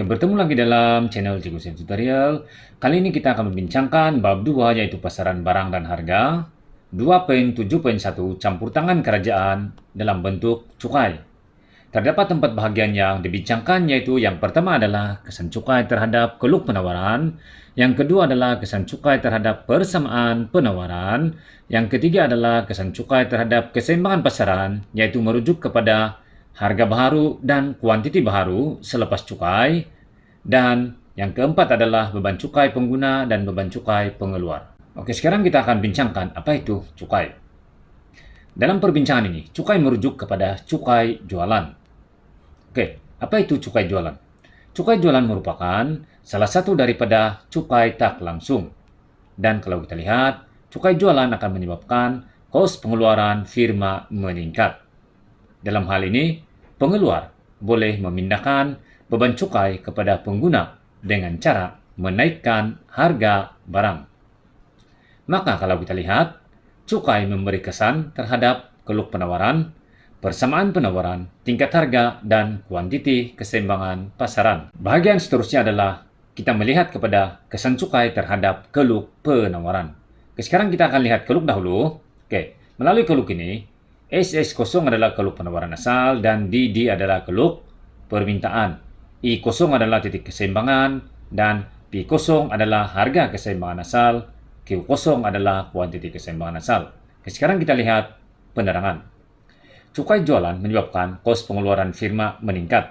Oke, bertemu lagi dalam channel Cikgu Sen Tutorial. Kali ini kita akan membincangkan bab 2 yaitu pasaran barang dan harga. 2.7.1 campur tangan kerajaan dalam bentuk cukai. Terdapat 4 bahagian yang dibincangkan yaitu yang pertama adalah kesan cukai terhadap keluk penawaran, yang kedua adalah kesan cukai terhadap persamaan penawaran, yang ketiga adalah kesan cukai terhadap keseimbangan pasaran yaitu merujuk kepada harga baharu dan kuantiti baharu selepas cukai, dan yang keempat adalah beban cukai pengguna dan beban cukai pengeluar. Oke, sekarang kita akan bincangkan apa itu cukai. Dalam perbincangan ini, cukai merujuk kepada cukai jualan. Oke, apa itu cukai jualan? Cukai jualan merupakan salah satu daripada cukai tak langsung. Dan kalau kita lihat, cukai jualan akan menyebabkan kos pengeluaran firma meningkat. Dalam hal ini, pengeluar boleh memindahkan beban cukai kepada pengguna dengan cara menaikkan harga barang. Maka kalau kita lihat, cukai memberi kesan terhadap keluk penawaran, persamaan penawaran, tingkat harga, dan kuantiti keseimbangan pasaran. Bahagian seterusnya adalah kita melihat kepada kesan cukai terhadap keluk penawaran. Sekarang kita akan lihat keluk dahulu. Oke, melalui keluk ini, SS0 adalah keluk penawaran asal dan DD adalah keluk permintaan. I0 adalah titik keseimbangan dan P0 adalah harga keseimbangan asal. Q0 adalah kuantiti keseimbangan asal. Sekarang kita lihat penerangan. Cukai jualan menyebabkan kos pengeluaran firma meningkat.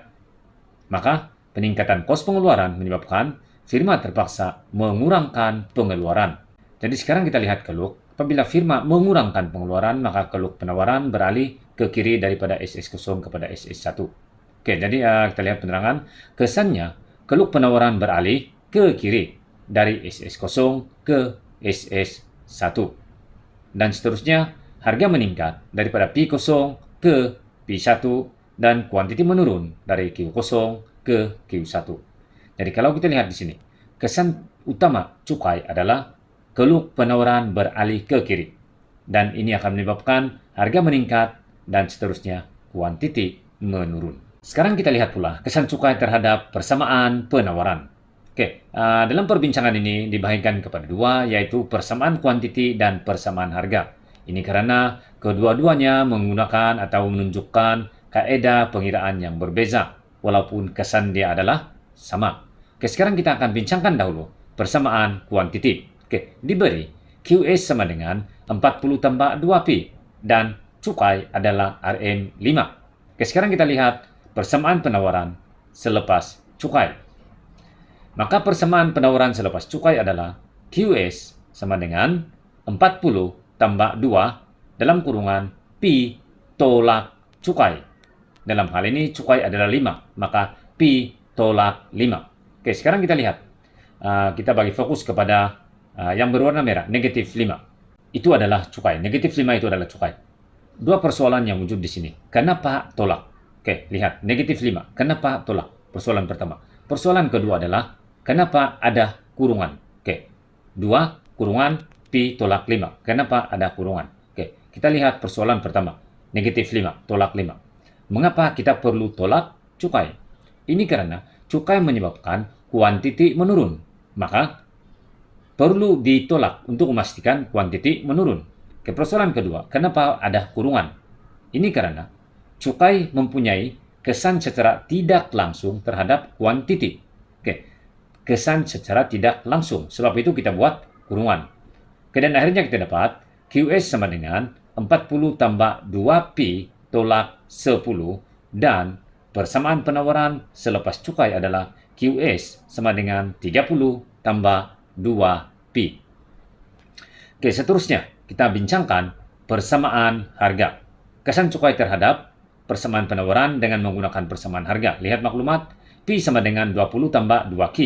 Maka peningkatan kos pengeluaran menyebabkan firma terpaksa mengurangkan pengeluaran. Jadi sekarang kita lihat keluk. Apabila firma mengurangkan pengeluaran, maka keluk penawaran beralih ke kiri daripada SS0 kepada SS1. Oke, jadi kita lihat penerangan. Kesannya, keluk penawaran beralih ke kiri dari SS0 ke SS1. Dan seterusnya, harga meningkat daripada P0 ke P1 dan kuantiti menurun dari Q0 ke Q1. Jadi kalau kita lihat di sini, kesan utama cukai adalah keluk penawaran beralih ke kiri. Dan ini akan menyebabkan harga meningkat dan seterusnya kuantiti menurun. Sekarang kita lihat pula kesan cukai terhadap persamaan penawaran. Oke, dalam perbincangan ini dibahagikan kepada dua, yaitu persamaan kuantiti dan persamaan harga. Ini karena kedua-duanya menggunakan atau menunjukkan kaedah pengiraan yang berbeza, walaupun kesan dia adalah sama. Oke, sekarang kita akan bincangkan dahulu persamaan kuantiti. Oke, diberi QS sama dengan 40 tambah 2P dan cukai adalah RM5. Oke, sekarang kita lihat persamaan penawaran selepas cukai. Maka persamaan penawaran selepas cukai adalah QS sama dengan 40 tambah 2 dalam kurungan P tolak cukai. Dalam hal ini cukai adalah 5, maka P tolak 5. Oke, sekarang kita lihat. Kita bagi fokus kepada yang berwarna merah, negatif 5. Itu adalah cukai. Negatif 5 itu adalah cukai. Dua persoalan yang wujud di sini. Kenapa tolak? Oke, lihat. Negatif 5. Kenapa tolak? Persoalan pertama. Persoalan kedua adalah kenapa ada kurungan? Oke, 2 kurungan P tolak 5. Kenapa ada kurungan? Oke, kita lihat persoalan pertama. Negatif 5, tolak 5. Mengapa kita perlu tolak cukai? Ini karena cukai menyebabkan kuantiti menurun. Maka perlu ditolak untuk memastikan kuantiti menurun. Ke persoalan kedua, kenapa ada kurungan? Ini karena cukai mempunyai kesan secara tidak langsung terhadap kuantiti. Oke, kesan secara tidak langsung. Sebab itu kita buat kurungan. Dan akhirnya kita dapat QS sama dengan 40 tambah 2P tolak 10 dan persamaan penawaran selepas cukai adalah QS sama dengan 30 tambah 2P. Oke, seterusnya kita bincangkan persamaan harga. Kesan cukai terhadap persamaan penawaran dengan menggunakan persamaan harga. Lihat maklumat, P sama dengan 20 tambah 2Q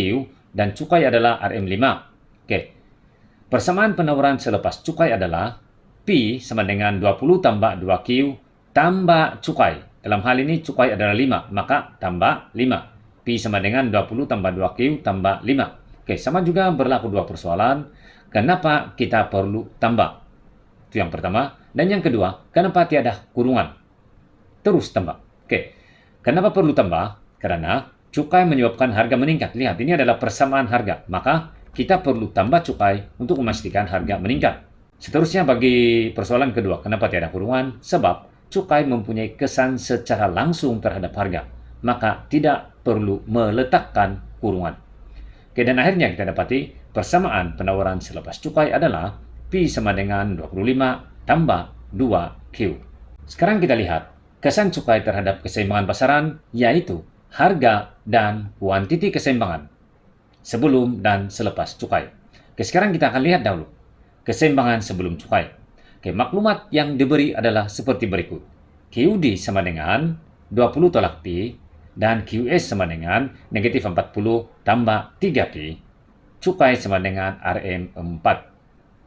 dan cukai adalah RM5. Oke, persamaan penawaran selepas cukai adalah P sama dengan 20 tambah 2Q tambah cukai. Dalam hal ini cukai adalah 5, maka tambah 5. P sama dengan 20 tambah 2Q tambah 5. Oke, sama juga berlaku dua persoalan. Kenapa kita perlu tambah? Itu yang pertama. Dan yang kedua, kenapa tiada kurungan? Terus tambah. Oke, kenapa perlu tambah? Karena cukai menyebabkan harga meningkat. Lihat, ini adalah persamaan harga. Maka kita perlu tambah cukai untuk memastikan harga meningkat. Seterusnya bagi persoalan kedua, kenapa tiada kurungan? Sebab cukai mempunyai kesan secara langsung terhadap harga. Maka tidak perlu meletakkan kurungan. Oke, dan akhirnya kita dapati persamaan penawaran selepas cukai adalah P sama dengan 25 tambah 2Q. Sekarang kita lihat kesan cukai terhadap keseimbangan pasaran, yaitu harga dan kuantiti keseimbangan sebelum dan selepas cukai. Oke, sekarang kita akan lihat dahulu keseimbangan sebelum cukai. Oke, maklumat yang diberi adalah seperti berikut. QD sama dengan 20 tolak P dan QS sama dengan negatif 40 tambah 3P. Cukai sama dengan RM4.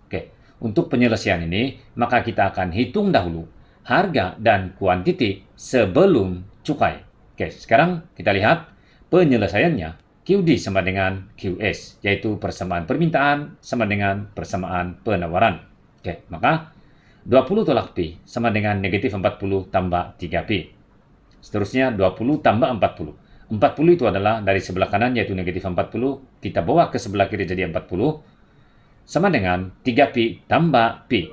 Oke, untuk penyelesaian ini, maka kita akan hitung dahulu harga dan kuantiti sebelum cukai. Oke, sekarang kita lihat penyelesaiannya. QD sama dengan QS, yaitu persamaan permintaan sama dengan persamaan penawaran. Oke, maka 20 tolak P sama dengan negatif 40 tambah 3P. Seterusnya 20 tambah 40. 40 itu adalah dari sebelah kanan yaitu negatif 40. Kita bawa ke sebelah kiri jadi 40. Sama dengan 3P tambah P.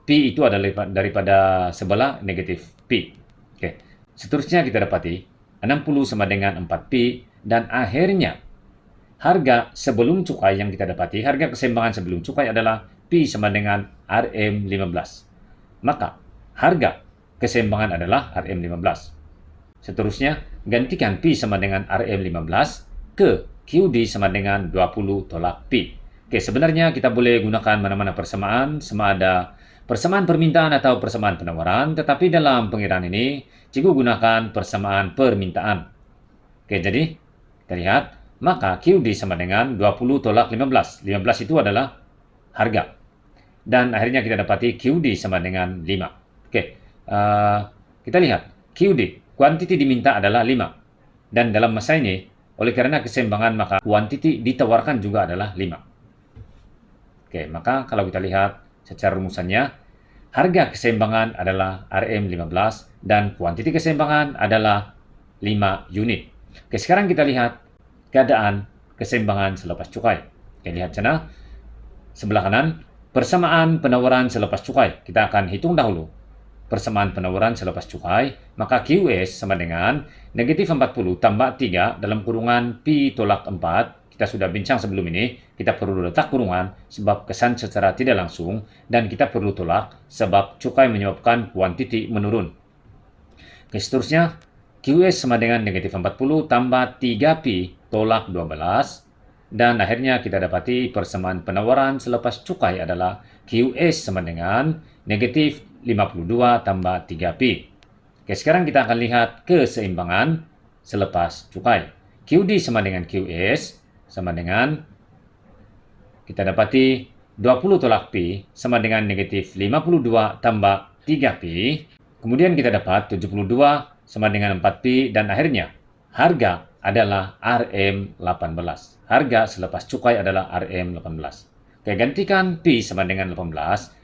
P itu adalah daripada sebelah negatif P. Oke. Seterusnya kita dapati 60 sama dengan 4P. Dan akhirnya harga sebelum cukai yang kita dapati, harga keseimbangan sebelum cukai adalah P sama dengan RM15. Maka harga keseimbangan adalah RM15. Seterusnya, gantikan P sama dengan RM15 ke QD sama dengan 20 tolak P. Oke, sebenarnya kita boleh gunakan mana-mana persamaan, sama ada persamaan permintaan atau persamaan penawaran, tetapi dalam pengiraan ini, cikgu gunakan persamaan permintaan. Oke, jadi kita lihat, maka QD sama dengan 20 tolak 15. 15 itu adalah harga. Dan akhirnya kita dapati QD sama dengan 5. Oke, kita lihat QD. Kuantiti diminta adalah 5. Dan dalam masa ini, oleh karena keseimbangan, maka kuantiti ditawarkan juga adalah 5. Oke, maka kalau kita lihat secara rumusannya, harga keseimbangan adalah RM15 dan kuantiti keseimbangan adalah 5 unit. Oke, sekarang kita lihat keadaan keseimbangan selepas cukai. Oke, lihat sana, sebelah kanan, persamaan penawaran selepas cukai. Kita akan hitung dahulu persamaan penawaran selepas cukai, maka QS sama dengan negatif 40 tambah 3 dalam kurungan P tolak 4. Kita sudah bincang sebelum ini, kita perlu letak kurungan sebab kesan secara tidak langsung, dan kita perlu tolak sebab cukai menyebabkan kuantiti menurun. Oke, seterusnya, QS sama dengan negatif 40 tambah 3P tolak 12, dan akhirnya kita dapati persamaan penawaran selepas cukai adalah QS sama dengan negatif 52 tambah 3P. Oke, sekarang kita akan lihat keseimbangan selepas cukai. QD sama dengan QS sama dengan, kita dapati 20 tolak P sama dengan negatif 52 tambah 3P. Kemudian kita dapat 72 sama dengan 4P, dan akhirnya harga adalah RM18. Harga selepas cukai adalah RM18. Oke, gantikan P sama dengan 18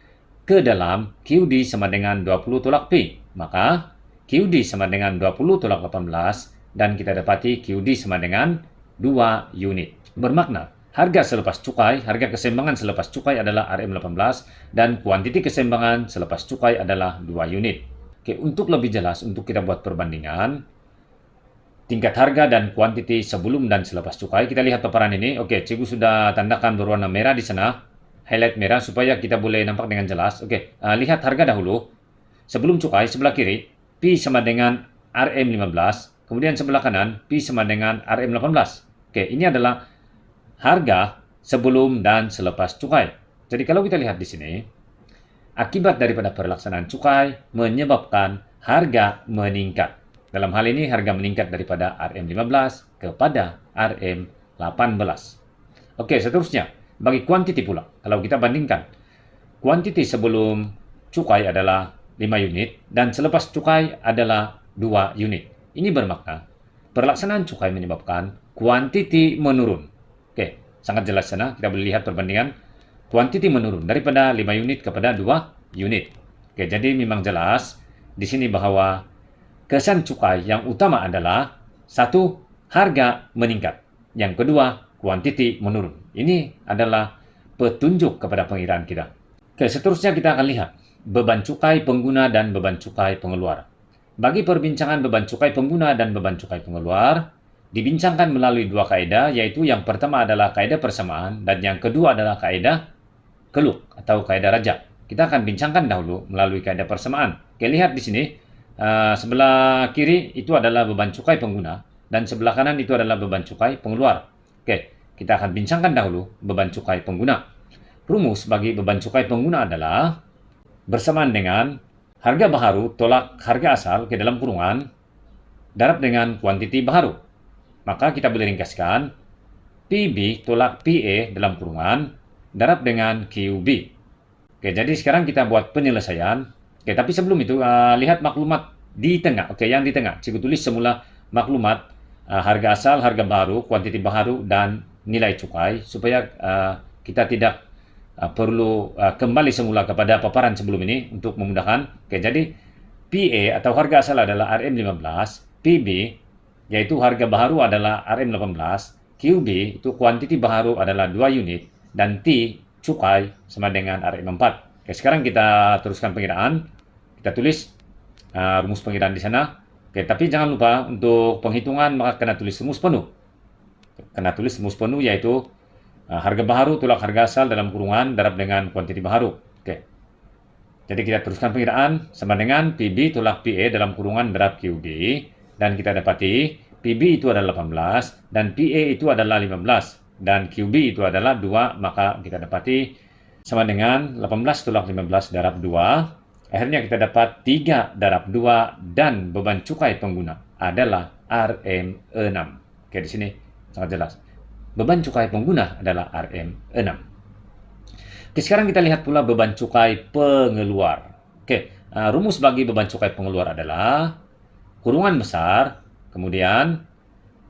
ke dalam QD sama dengan 20 tolak P. Maka QD sama dengan 20 tolak 18, dan kita dapati QD sama dengan 2 unit. Bermakna harga selepas cukai, harga keseimbangan selepas cukai adalah RM18 dan kuantiti keseimbangan selepas cukai adalah 2 unit. Oke, untuk lebih jelas, untuk kita buat perbandingan tingkat harga dan kuantiti sebelum dan selepas cukai, kita lihat paparan ini. Oke, cikgu sudah tandakan berwarna merah di sana, highlight merah supaya kita boleh nampak dengan jelas. Oke, lihat harga dahulu. Sebelum cukai, sebelah kiri, P sama dengan RM15. Kemudian sebelah kanan, P sama dengan RM18. Oke, ini adalah harga sebelum dan selepas cukai. Jadi kalau kita lihat di sini, akibat daripada pelaksanaan cukai menyebabkan harga meningkat. Dalam hal ini, harga meningkat daripada RM15 kepada RM18. Oke, seterusnya, bagi kuantiti pula, kalau kita bandingkan, kuantiti sebelum cukai adalah 5 unit dan selepas cukai adalah 2 unit. Ini bermakna pelaksanaan cukai menyebabkan kuantiti menurun. Oke, sangat jelas sana, kita boleh lihat perbandingan. Kuantiti menurun daripada 5 unit kepada 2 unit. Oke, jadi memang jelas di sini bahwa kesan cukai yang utama adalah satu, harga meningkat. Yang kedua, kuantiti menurun. Ini adalah petunjuk kepada pengiraan kita. Oke, seterusnya kita akan lihat beban cukai pengguna dan beban cukai pengeluar. Bagi perbincangan beban cukai pengguna dan beban cukai pengeluar, dibincangkan melalui dua kaidah, yaitu yang pertama adalah kaidah persamaan dan yang kedua adalah kaidah keluk atau kaidah rajak. Kita akan bincangkan dahulu melalui kaidah persamaan. Oke, lihat di sini, sebelah kiri itu adalah beban cukai pengguna dan sebelah kanan itu adalah beban cukai pengeluar. Oke, kita akan bincangkan dahulu beban cukai pengguna. Rumus bagi beban cukai pengguna adalah bersamaan dengan harga baharu tolak harga asal ke dalam kurungan darab dengan kuantiti baharu. Maka kita boleh ringkaskan PB tolak PA dalam kurungan darab dengan QB. Oke, jadi sekarang kita buat penyelesaian. Oke, tapi sebelum itu lihat maklumat di tengah. Oke, yang di tengah. Cikgu tulis semula maklumat harga asal, harga baharu, kuantiti baharu, dan nilai cukai supaya kita tidak perlu kembali semula kepada paparan sebelum ini untuk memudahkan. Oke, jadi PA atau harga asal adalah RM15, PB yaitu harga baharu adalah RM18, QB itu kuantiti baharu adalah 2 unit, dan T cukai sama dengan RM4. Oke, sekarang kita teruskan pengiraan. Kita tulis rumus pengiraan di sana. Oke, tapi jangan lupa untuk penghitungan maka kena tulis rumus penuh. Kena tulis rumus penuh yaitu harga baharu tolak harga asal dalam kurungan darab dengan kuantiti baharu. Oke. Jadi kita teruskan pengiraan sama dengan PB tolak PA dalam kurungan darab QB, dan kita dapati PB itu adalah 18 dan PA itu adalah 15 dan QB itu adalah 2, maka kita dapati sama dengan 18 tolak 15 darab 2. Akhirnya kita dapat 3 darab 2 dan beban cukai pengguna adalah RM6. Oke, di sini sangat jelas. Beban cukai pengguna adalah RM6. Oke, sekarang kita lihat pula beban cukai pengeluar. Oke, rumus bagi beban cukai pengeluar adalah kurungan besar, kemudian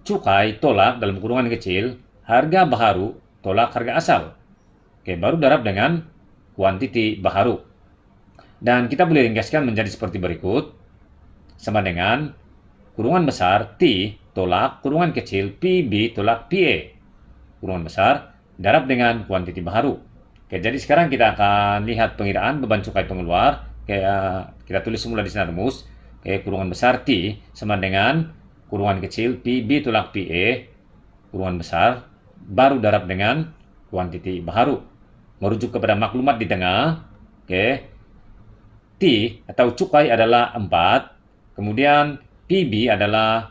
cukai tolak dalam kurungan kecil, harga baharu tolak harga asal. Oke, baru darab dengan kuantiti baharu. Dan kita boleh ringkaskan menjadi seperti berikut. Sama dengan kurungan besar T tolak kurungan kecil PB tolak PA. Kurungan besar darab dengan kuantiti baharu. Oke, jadi sekarang kita akan lihat pengiraan beban cukai pengeluar. Oke, kita tulis semula di sana rumus. Oke, kurungan besar T sama dengan kurungan kecil PB tolak PA, kurungan besar, baru darab dengan kuantiti baharu. Merujuk kepada maklumat di tengah. Oke, T atau cukai adalah 4, kemudian PB adalah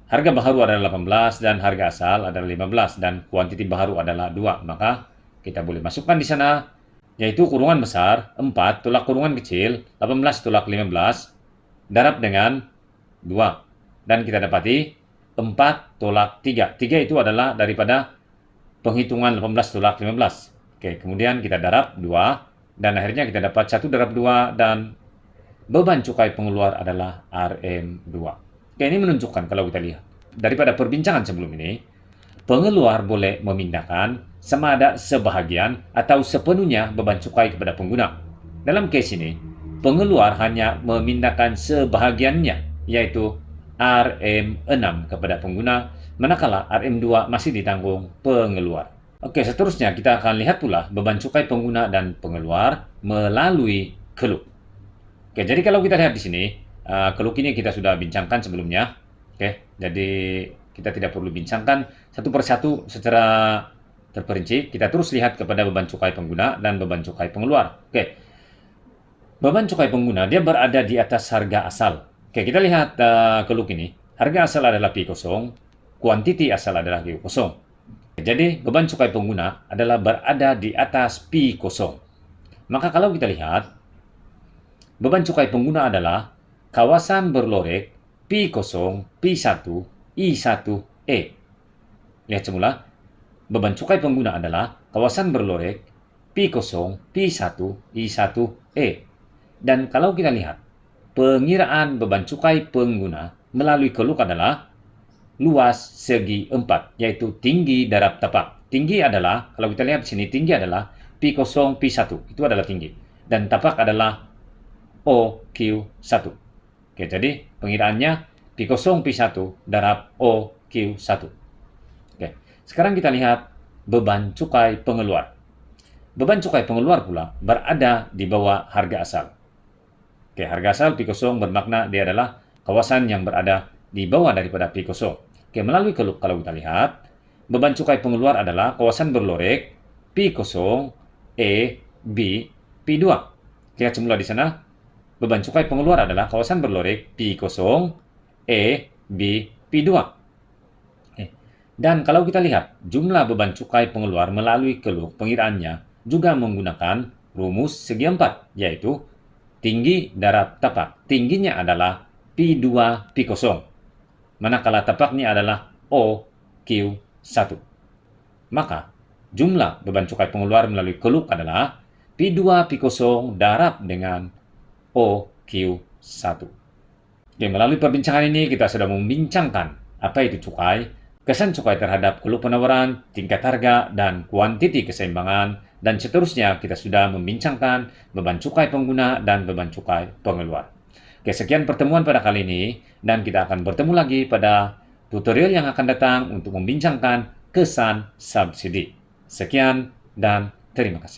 harga baharu adalah 18 dan harga asal adalah 15 dan kuantiti baharu adalah 2. Maka kita boleh masukkan di sana yaitu kurungan besar 4 tolak kurungan kecil 18 tolak 15 darab dengan 2. Dan kita dapati 4 tolak 3. 3 itu adalah daripada penghitungan 18 tolak 15. Oke, kemudian kita darab 2 dan akhirnya kita dapat 1 darab 2 dan beban cukai pengeluar adalah RM2. Oke, ini menunjukkan kalau kita lihat daripada perbincangan sebelum ini, pengeluar boleh memindahkan sama ada sebahagian atau sepenuhnya beban cukai kepada pengguna. Dalam case ini, pengeluar hanya memindahkan sebahagiannya, yaitu RM6 kepada pengguna, manakala RM2 masih ditanggung pengeluar. Oke, seterusnya kita akan lihat pula beban cukai pengguna dan pengeluar melalui keluk. Oke, jadi kalau kita lihat di sini, keluk ini kita sudah bincangkan sebelumnya. Oke, jadi kita tidak perlu bincangkan satu persatu secara terperinci. Kita terus lihat kepada beban cukai pengguna dan beban cukai pengeluar. Oke, beban cukai pengguna dia berada di atas harga asal. Oke, kita lihat keluk ini. Harga asal adalah P0, kuantiti asal adalah Q0. Jadi beban cukai pengguna adalah berada di atas P0. Maka kalau kita lihat, beban cukai pengguna adalah kawasan berlorek P0, P1, I1E. Lihat semula, beban cukai pengguna adalah kawasan berlorek P0, P1, I1E. Dan kalau kita lihat, pengiraan beban cukai pengguna melalui keluk adalah luas segi 4, yaitu tinggi darab tapak. Tinggi adalah, kalau kita lihat di sini, tinggi adalah P0, P1, itu adalah tinggi. Dan tapak adalah OQ1. Oke, jadi pengiraannya P0, P1 darab OQ1. Q1. Oke, sekarang kita lihat beban cukai pengeluar. Beban cukai pengeluar pula berada di bawah harga asal. Oke, harga asal P0 bermakna dia adalah kawasan yang berada di bawah daripada P0. Oke, melalui kalau kita lihat, beban cukai pengeluar adalah kawasan berlorek P0, E, B, P2. Kita semula di sana, beban cukai pengeluar adalah kawasan berlorek P0, E, B, P2. Dan kalau kita lihat, jumlah beban cukai pengeluar melalui pengiraannya juga menggunakan rumus segi 4, yaitu tinggi darab tapak. Tingginya adalah P2 P0, manakala tapaknya adalah OQ1. Maka, jumlah beban cukai pengeluar melalui adalah P2 P0 darab dengan OQ1. Oke, melalui perbincangan ini kita sudah membincangkan apa itu cukai, kesan cukai terhadap penawaran, tingkat harga, dan kuantiti keseimbangan, dan seterusnya kita sudah membincangkan beban cukai pengguna dan beban cukai pengeluar. Oke, sekian pertemuan pada kali ini, dan kita akan bertemu lagi pada tutorial yang akan datang untuk membincangkan kesan subsidi. Sekian dan terima kasih.